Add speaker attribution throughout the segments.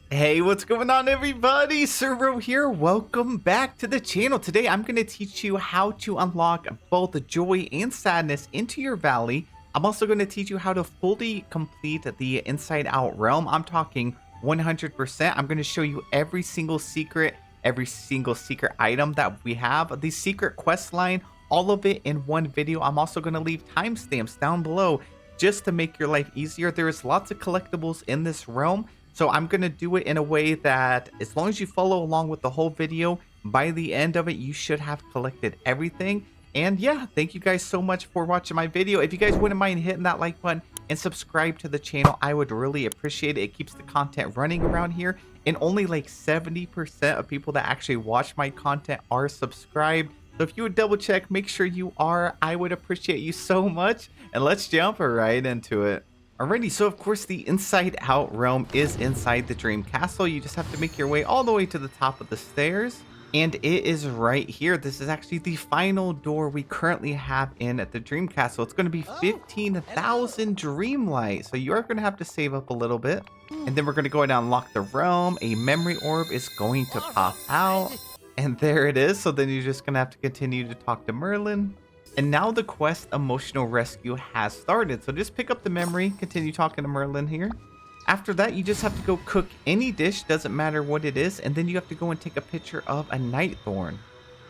Speaker 1: Hey, what's going on, everybody? Servo here. Welcome back to the channel. Today, I'm going to teach you how to unlock both joy and sadness into your valley. I'm also going to teach you how to fully complete the Inside Out realm. I'm talking 100%. I'm going to show you every single secret item that we have, the secret quest line, all of it in one video. I'm also going to leave timestamps down below just to make your life easier. There's lots of collectibles in this realm. So I'm going to do it in a way that as long as you follow along with the whole video, by the end of it, you should have collected everything. And yeah, thank you guys so much for watching my video. If you guys wouldn't mind hitting that like button and subscribe to the channel, I would really appreciate it. It keeps the content running around here. And only like 70% of people that actually watch my content are subscribed. So if you would double check, make sure you are. I would appreciate you so much. And let's jump right into it. Alrighty, so of course the Inside Out realm is inside the Dream Castle. You just have to make your way all the way to the top of the stairs. And it is right here. This is actually the final door we currently have in at the Dream Castle. It's going to be 15,000 Dreamlight. So you are going to have to save up a little bit. And then we're going to go ahead and unlock the realm. A memory orb is going to pop out. And there it is. So then you're just going to have to continue to talk to Merlin. And now the quest Emotional Rescue has started. So just pick up the memory, continue talking to Merlin here. After that, you just have to go cook any dish, doesn't matter what it is. And then you have to go and take a picture of a night thorn.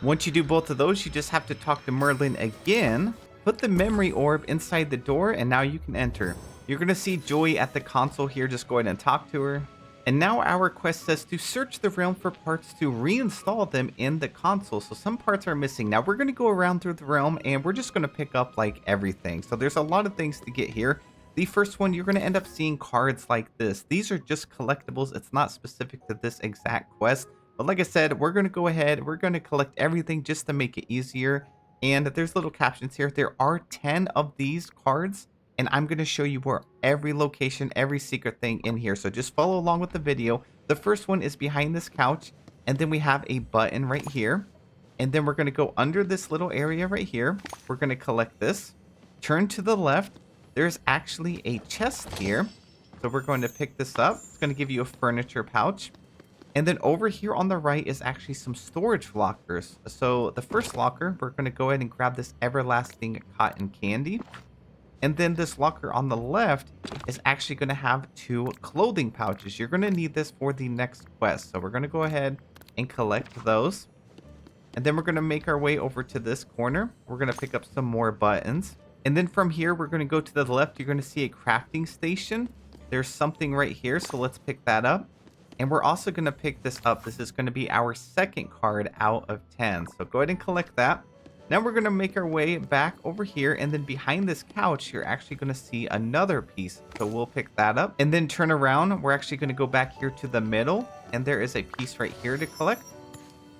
Speaker 1: Once you do both of those, you just have to talk to Merlin again. Put the memory orb inside the door and now you can enter. You're going to see Joy at the console here. Just go ahead and talk to her. And now our quest says to search the realm for parts to reinstall them in the console. So some parts are missing. Now we're going to go around through the realm and we're just going to pick up like everything. So there's a lot of things to get here. The first one, you're going to end up seeing cards like this. These are just collectibles. It's not specific to this exact quest. But like I said, we're going to go ahead. We're going to collect everything just to make it easier. And there's little captions here. There are 10 of these cards. And I'm going to show you where every location, every secret thing in here. So just follow along with the video. The first one is behind this couch. And then we have a button right here. And then we're going to go under this little area right here. We're going to collect this. Turn to the left. There's actually a chest here. So we're going to pick this up. It's going to give you a furniture pouch. And then over here on the right is actually some storage lockers. So the first locker, we're going to go ahead and grab this everlasting cotton candy. And then this locker on the left is actually going to have 2 clothing pouches. You're going to need this for the next quest. So we're going to go ahead and collect those. And then we're going to make our way over to this corner. We're going to pick up some more buttons. And then from here, we're going to go to the left. You're going to see a crafting station. There's something right here. So let's pick that up. And we're also going to pick this up. This is going to be our second card out of 10. So go ahead and collect that. Now we're going to make our way back over here, and then behind this couch, you're actually going to see another piece. So we'll pick that up and then turn around. We're actually going to go back here to the middle, and there is a piece right here to collect.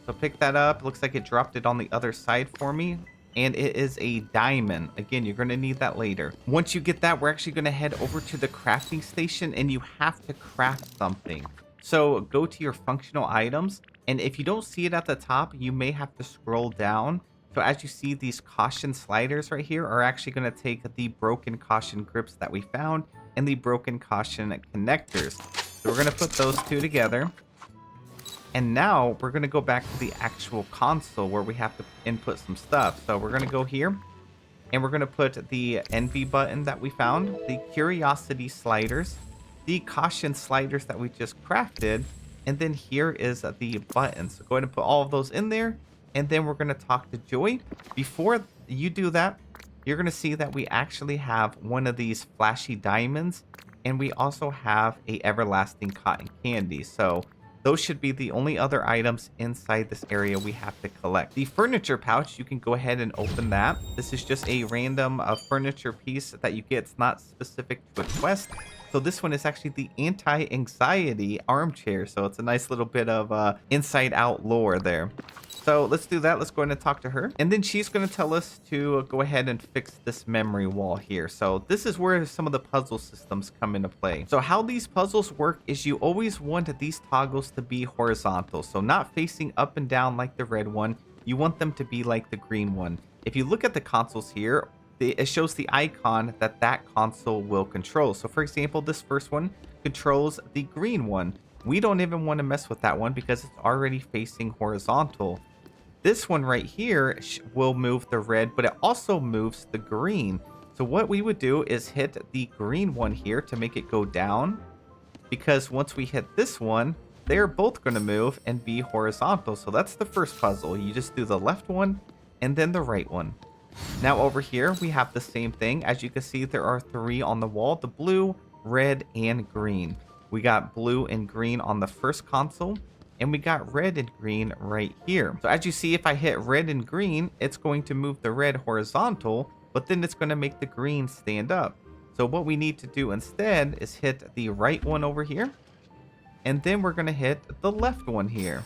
Speaker 1: So pick that up. Looks like it dropped it on the other side for me, and it is a diamond. Again, you're going to need that later. Once you get that, we're actually going to head over to the crafting station, and you have to craft something. So go to your functional items, and if you don't see it at the top, you may have to scroll down. So as you see, these caution sliders right here are actually going to take the broken caution grips that we found and the broken caution connectors. So we're going to put those 2 together. And now we're going to go back to the actual console where we have to input some stuff. So we're going to go here and we're going to put the envy button that we found, the curiosity sliders, the caution sliders that we just crafted. And then here is the button. So go ahead and put all of those in there. And then we're going to talk to Joy. Before you do that, you're going to see that we actually have one of these flashy diamonds. And we also have a everlasting cotton candy. So those should be the only other items inside this area we have to collect. The furniture pouch, you can go ahead and open that. This is just a random furniture piece that you get. It's not specific to a quest. So this one is actually the anti-anxiety armchair. So it's a nice little bit of inside out lore there. So let's do that. Let's go ahead and talk to her. And then she's going to tell us to go ahead and fix this memory wall here. So this is where some of the puzzle systems come into play. So how these puzzles work is you always want these toggles to be horizontal. So not facing up and down like the red one. You want them to be like the green one. If you look at the consoles here, it shows the icon that console will control. So for example, this first one controls the green one. We don't even want to mess with that one because it's already facing horizontal. This one right here will move the red, but it also moves the green. So what we would do is hit the green one here to make it go down, because once we hit this one, they're both going to move and be horizontal. So that's the first puzzle. You just do the left one and then the right one. Now over here, we have the same thing. As you can see, there are 3 on the wall: the blue, red, and green. We got blue and green on the first console, and we got red and green right here. So as you see, if I hit red and green, it's going to move the red horizontal, but then it's going to make the green stand up. So what we need to do instead is hit the right one over here, and then we're going to hit the left one here.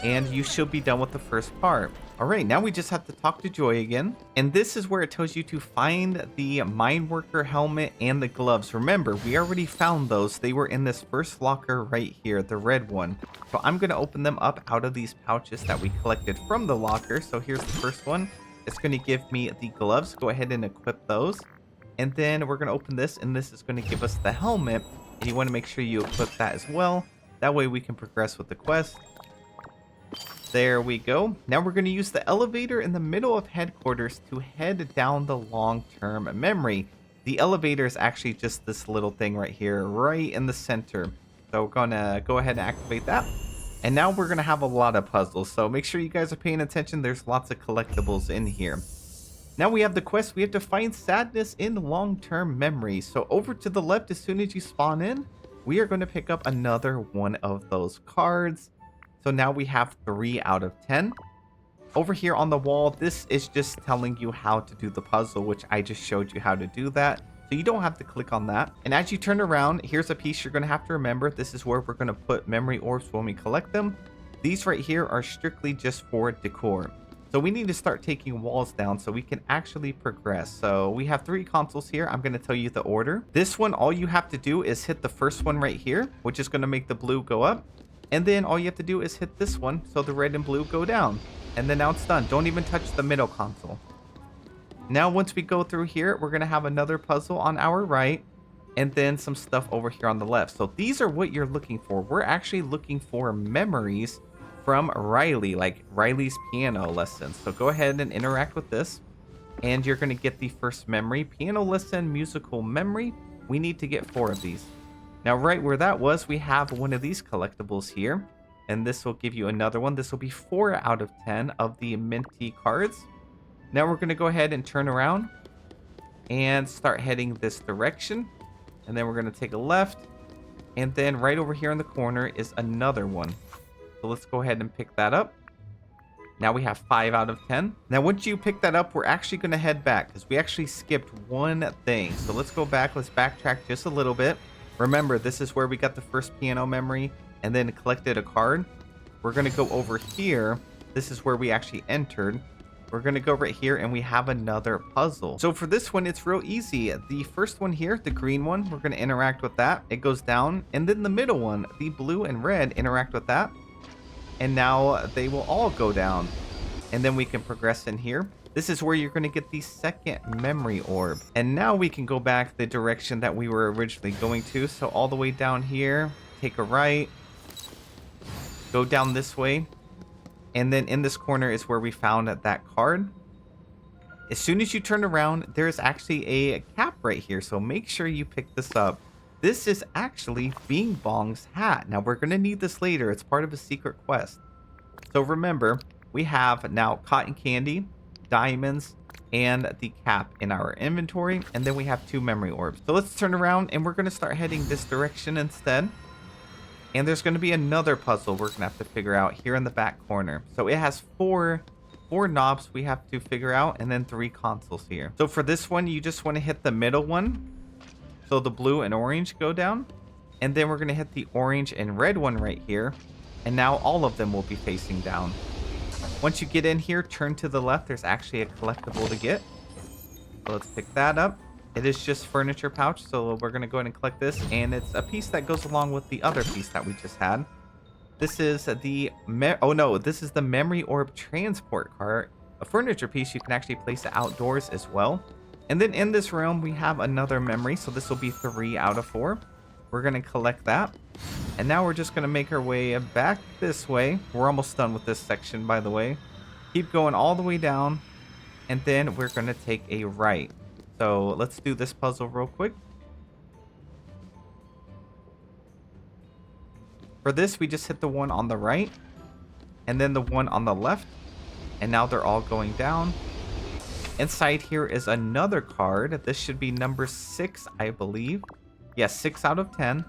Speaker 1: And you should be done with the first part. All right, now we just have to talk to Joy again. And this is where it tells you to find the mine worker helmet and the gloves. Remember, we already found those. They were in this first locker right here, the red one. So I'm going to open them up out of these pouches that we collected from the locker. So here's the first one. It's going to give me the gloves. Go ahead and equip those. And then we're going to open this, and this is going to give us the helmet. And you want to make sure you equip that as well. That way we can progress with the quest. There we go. Now we're going to use the elevator in the middle of headquarters to head down the long-term memory. The elevator is actually just this little thing right here, right in the center. So we're going to go ahead and activate that. And now we're going to have a lot of puzzles. So make sure you guys are paying attention. There's lots of collectibles in here. Now we have the quest. We have to find sadness in long-term memory. So over to the left, as soon as you spawn in, we are going to pick up another one of those cards. So now we have 3 out of 10. Over here on the wall, this is just telling you how to do the puzzle, which I just showed you how to do that. So you don't have to click on that. And as you turn around, here's a piece you're going to have to remember. This is where we're going to put memory orbs when we collect them. These right here are strictly just for decor. So we need to start taking walls down so we can actually progress. So we have 3 consoles here. I'm going to tell you the order. This one, all you have to do is hit the first one right here, which is going to make the blue go up. And then all you have to do is hit this one so the red and blue go down. And then now it's done. Don't even touch the middle console. Now once we go through here, we're going to have another puzzle on our right. And then some stuff over here on the left. So these are what you're looking for. We're actually looking for memories from Riley, like Riley's piano lessons. So go ahead and interact with this. And you're going to get the first memory. Piano lesson, musical memory. We need to get 4 of these. Now, right where that was, we have one of these collectibles here. And this will give you another one. This will be 4 out of 10 of the Minty cards. Now we're going to go ahead and turn around and start heading this direction. And then we're going to take a left. And then right over here in the corner is another one. So let's go ahead and pick that up. Now we have 5 out of 10. Now once you pick that up, we're actually going to head back because we actually skipped one thing. So let's go back. Let's backtrack just a little bit. Remember, this is where we got the first piano memory and then collected a card. We're going to go over here. This is where we actually entered. We're going to go right here and we have another puzzle. So for this one, it's real easy. The first one here, the green one, we're going to interact with that. It goes down. And then the middle one, the blue and red, interact with that. And now they will all go down. And then we can progress in here. This is where you're going to get the second memory orb. And now we can go back the direction that we were originally going to. So all the way down here, take a right, go down this way. And then in this corner is where we found that card. As soon as you turn around, there's actually a cap right here. So make sure you pick this up. This is actually Bong's hat. Now we're going to need this later. It's part of a secret quest. So remember, we have now cotton candy, diamonds, and the cap in our inventory. And then we have 2 memory orbs. So let's turn around and we're going to start heading this direction instead. And there's going to be another puzzle we're going to have to figure out here in the back corner. So it has four knobs we have to figure out, and then 3 consoles here. So for this one, you just want to hit the middle one. So the blue and orange go down. And then we're going to hit the orange and red one right here. And now all of them will be facing down. Once you get in here, turn to the left. There's actually a collectible to get. So let's pick that up. It is just furniture pouch. So we're going to go ahead and collect this. And it's a piece that goes along with the other piece that we just had. This is the... this is the memory orb transport cart. A furniture piece. You can actually place it outdoors as well. And then in this room, we have another memory. So this will be 3 out of 4. We're going to collect that. And now we're just going to make our way back this way. We're almost done with this section, by the way. Keep going all the way down. And then we're going to take a right. So let's do this puzzle real quick. For this, we just hit the one on the right. And then the one on the left. And now they're all going down. Inside here is another card. This should be number 6, I believe. Yes, 6 out of 10.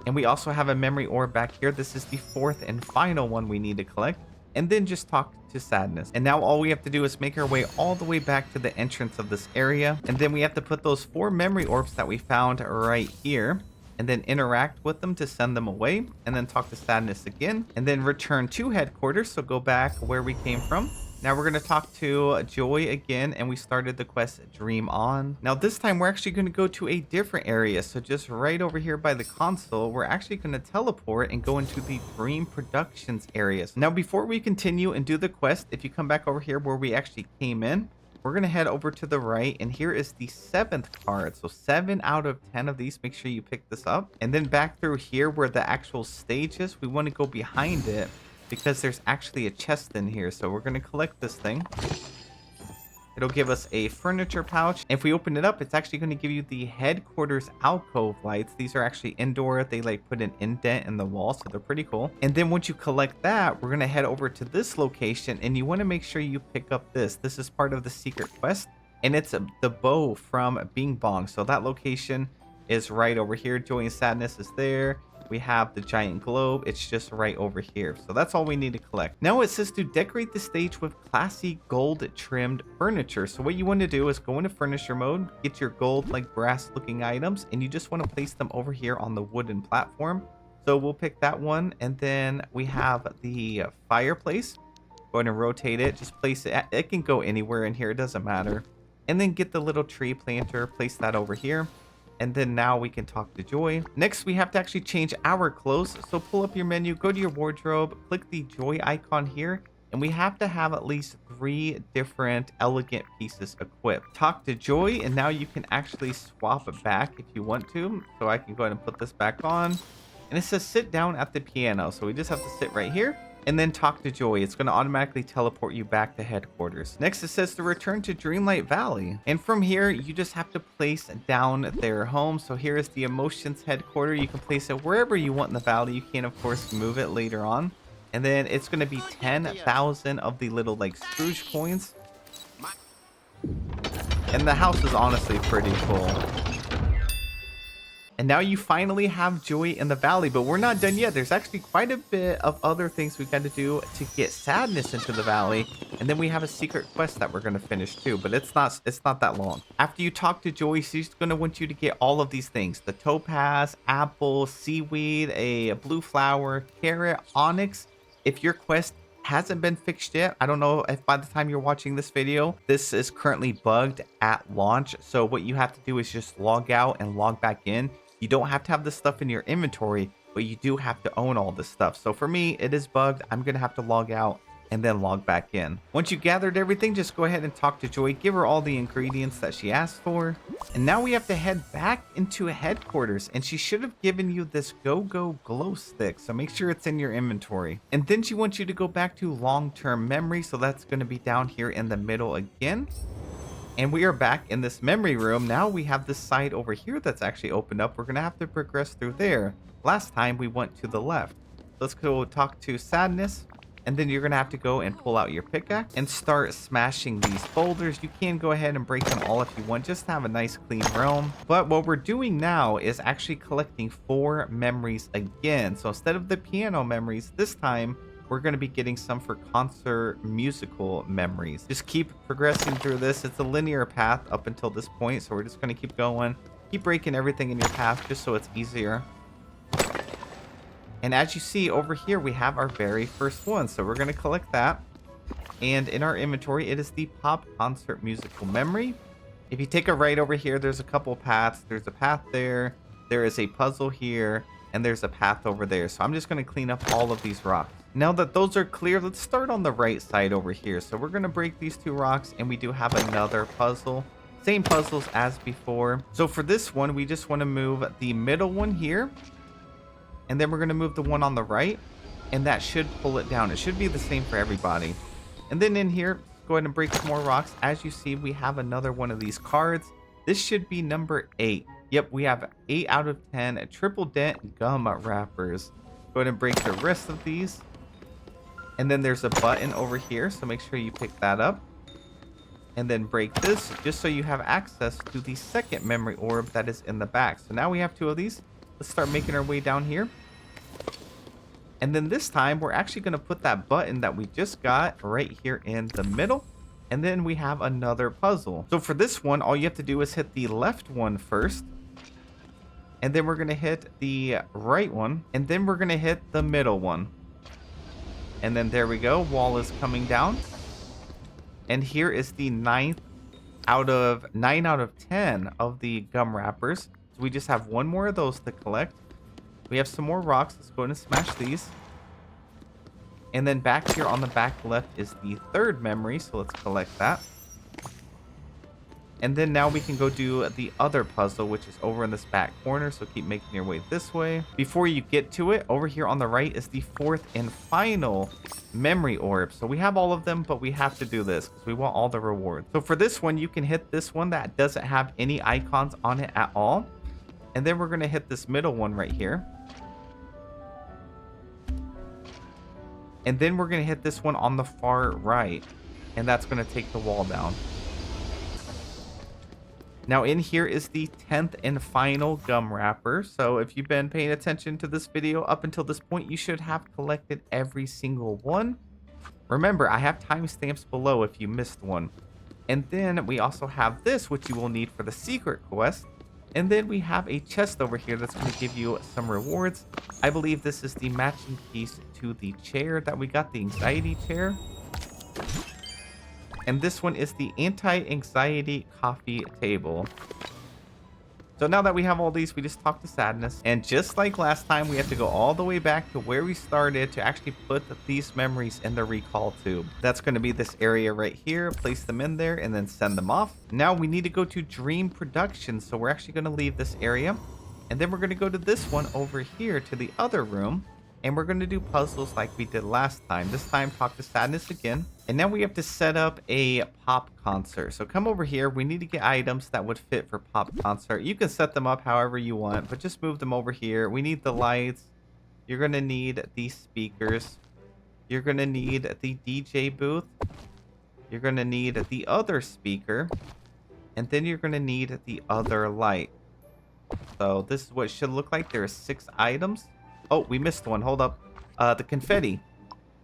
Speaker 1: And we also have a memory orb back here. This is the 4th and final one we need to collect. And then just talk to Sadness. And now all we have to do is make our way all the way back to the entrance of this area. And then we have to put those 4 memory orbs that we found right here. And then interact with them to send them away. And then talk to Sadness again. And then return to headquarters. So go back where we came from. Now we're going to talk to Joy again, and we started the quest Dream On. Now this time we're actually going to go to a different area. So just right over here by the console, we're actually going to teleport and go into the Dream Productions areas. Now before we continue and do the quest, if you come back over here where we actually came in, we're going to head over to the right, and here is the 7th card. So 7 out of 10 of these, make sure you pick this up. And then back through here where the actual stage is, we want to go behind it, because there's actually a chest in here. So we're going to collect this thing. It'll give us a furniture pouch. If we open it up, it's actually going to give you the headquarters alcove lights. These are actually indoor. They like put an indent in the wall, so they're pretty cool. And then once you collect that, we're going to head over to this location, and you want to make sure you pick up this. This is part of the secret quest, and it's the bow from Bong. So that location is right over here. Joy and Sadness is there. We have the giant globe. It's just right over here. So that's all we need to collect. Now it says to decorate the stage with classy gold trimmed furniture. So what you want to do is go into furniture mode, get your gold like brass looking items, and you just want to place them over here on the wooden platform. So we'll pick that one. And then we have the fireplace. Go ahead and rotate it. Just place it. It can go anywhere in here. It doesn't matter. And then get the little tree planter. Place that over here. And then now we can talk to Joy. Next, we have to actually change our clothes. So pull up your menu, go to your wardrobe, click the Joy icon here, and we have to have at least 3 different elegant pieces equipped. Talk to Joy, and now you can actually swap it back if you want to. So I can go ahead and put this back on. And it says sit down at the piano. So we just have to sit right here. And then talk to Joy. It's going to automatically teleport you back to headquarters. Next, it says to return to Dreamlight Valley. And from here, you just have to place down their home. So here is the Emotions headquarters. You can place it wherever you want in the valley. You can, of course, move it later on. And then it's going to be 10,000 of the little, like, Scrooge coins. And the house is honestly pretty cool. And now you finally have Joy in the valley, but we're not done yet. There's actually quite a bit of other things we got to do to get Sadness into the valley. And then we have a secret quest that we're going to finish too, but it's not that long. After you talk to Joy, she's going to want you to get all of these things: the topaz, apple, seaweed, a blue flower, carrot, onyx. If your quest hasn't been fixed yet, I don't know if by the time you're watching this video, this is currently bugged at launch. So what you have to do is just log out and log back in. You don't have to have this stuff in your inventory, but you do have to own all this stuff. So for me, it is bugged. I'm going to have to log out and then log back in. Once you gathered everything, just go ahead and talk to Joy. Give her all the ingredients that she asked for. And now we have to head back into headquarters. And she should have given you this go-go glow stick. So make sure it's in your inventory. And then she wants you to go back to long-term memory. So that's going to be down here in the middle again. And we are back in this memory room. Now we have this side over here that's actually opened up. We're going to have to progress through there. Last time we went to the left. Let's go talk to Sadness. And then you're going to have to go and pull out your pickaxe and start smashing these boulders. You can go ahead and break them all if you want. Just to have a nice clean realm. But what we're doing now is actually collecting 4 memories again. So instead of the piano memories, this time we're going to be getting some for concert musical memories. Just keep progressing through this. It's a linear path up until this point, so we're just going to keep going. Keep breaking everything in your path just so it's easier. And as you see over here, we have our very first one. So we're going to collect that. And in our inventory, it is the pop concert musical memory. If you take a right over here, there's a couple paths. There's a path there. There is a puzzle here. And there's a path over there. So I'm just going to clean up all of these rocks. Now that those are clear, let's start on the right side over here. So we're going to break these 2 rocks, and we do have another puzzle. Same puzzles as before. So for this one, we just want to move the middle one here. And then we're going to move the one on the right. And that should pull it down. It should be the same for everybody. And then in here, go ahead and break some more rocks. As you see, we have another one of these cards. This should be number 8. Yep, we have 8 out of 10 triple dent gum wrappers. Go ahead and break the rest of these. And then there's a button over here, so make sure you pick that up. And then break this, just so you have access to the second memory orb that is in the back. So now we have 2 of these. Let's start making our way down here. And then this time, we're actually going to put that button that we just got right here in the middle. And then we have another puzzle. So for this one, all you have to do is hit the left one first. And then we're going to hit the right one. And then we're going to hit the middle one. And then there we go. Wall is coming down. And here is the 9 out of 10 of the gum wrappers. So we just have 1 more of those to collect. We have some more rocks. Let's go ahead and smash these. And then back here on the back left is the 3rd memory. So let's collect that. And then now we can go do the other puzzle, which is over in this back corner. So keep making your way this way. Before you get to it, over here on the right is the 4th and final memory orb. So we have all of them, but we have to do this because we want all the rewards. So for this one, you can hit this one that doesn't have any icons on it at all. And then we're going to hit this middle one right here. And then we're going to hit this one on the far right. And that's going to take the wall down. Now in here is the 10th and final gum wrapper. So if you've been paying attention to this video up until this point, you should have collected every single one. Remember, I have timestamps below if you missed one. And then we also have this, which you will need for the secret quest. And then we have a chest over here that's going to give you some rewards. I believe this is the matching piece to the chair that we got, the anxiety chair. And this one is the anti-anxiety coffee table. So now that we have all these, we just talk to Sadness. And just like last time, we have to go all the way back to where we started to actually put these memories in the recall tube. That's going to be this area right here. Place them in there and then send them off. Now we need to go to Dream Production. So we're actually going to leave this area. And then we're going to go to this one over here to the other room. And we're going to do puzzles like we did last time. This time, talk to Sadness again. And now we have to set up a pop concert. So come over here. We need to get items that would fit for pop concert. You can set them up however you want, but just move them over here. We need the lights. You're going to need the speakers. You're going to need the DJ booth. You're going to need the other speaker. And then you're going to need the other light. So this is what it should look like. There are 6 items. Oh, we missed one. Hold up. The confetti.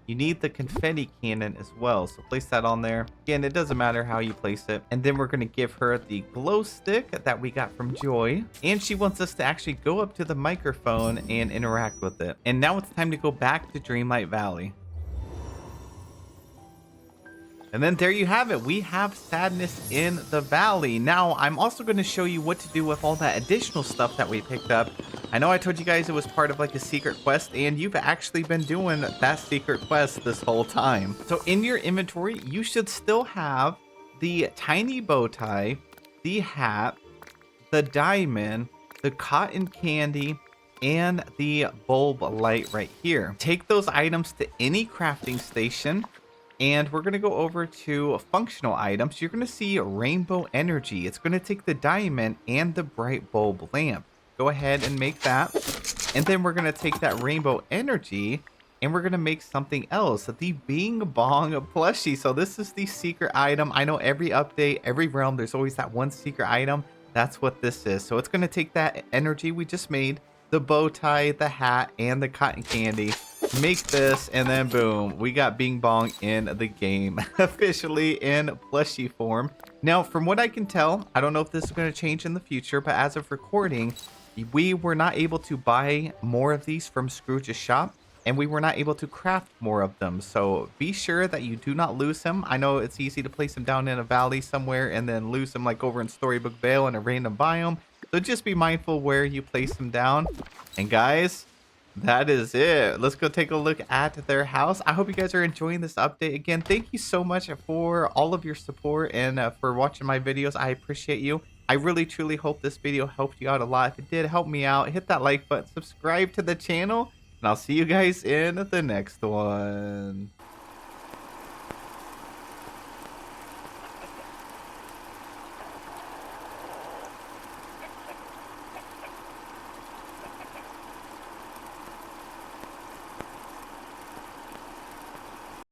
Speaker 1: You need the confetti cannon as well. So place that on there. Again, it doesn't matter how you place it. And then we're going to give her the glow stick that we got from Joy. And she wants us to actually go up to the microphone and interact with it. And now it's time to go back to Dreamlight Valley. And then there you have it. We have Sadness in the valley. Now, I'm also going to show you what to do with all that additional stuff that we picked up. I know I told you guys it was part of like a secret quest, and you've actually been doing that secret quest this whole time. So in your inventory, you should still have the tiny bow tie, the hat, the diamond, the cotton candy, and the bulb light right here. Take those items to any crafting station. And we're going to go over to functional items. You're going to see rainbow energy. It's going to take the diamond and the bright bulb lamp. Go ahead and make that. And then we're going to take that rainbow energy and we're going to make something else. The Bing Bong plushie. So this is the secret item. I know every update, every realm, there's always that one secret item. That's what this is. So it's going to take that energy we just made, the bow tie, the hat, and the cotton candy. Make this, and then boom, we got Bing Bong in the game officially in plushie form. Now, from what I can tell, I don't know if this is going to change in the future, but as of recording, we were not able to buy more of these from Scrooge's shop, and we were not able to craft more of them. So be sure that you do not lose him. I know it's easy to place him down in a valley somewhere and then lose him like over in Storybook Vale in a random biome. So just be mindful where you place him down. And guys, That is it. Let's go take a look at their house. I hope you guys are enjoying this update. Again, thank you so much for all of your support and for watching my videos. I appreciate you. I really, truly hope this video helped you out a lot. If it did, help me out. Hit that like button, subscribe to the channel, and I'll see you guys in the next one.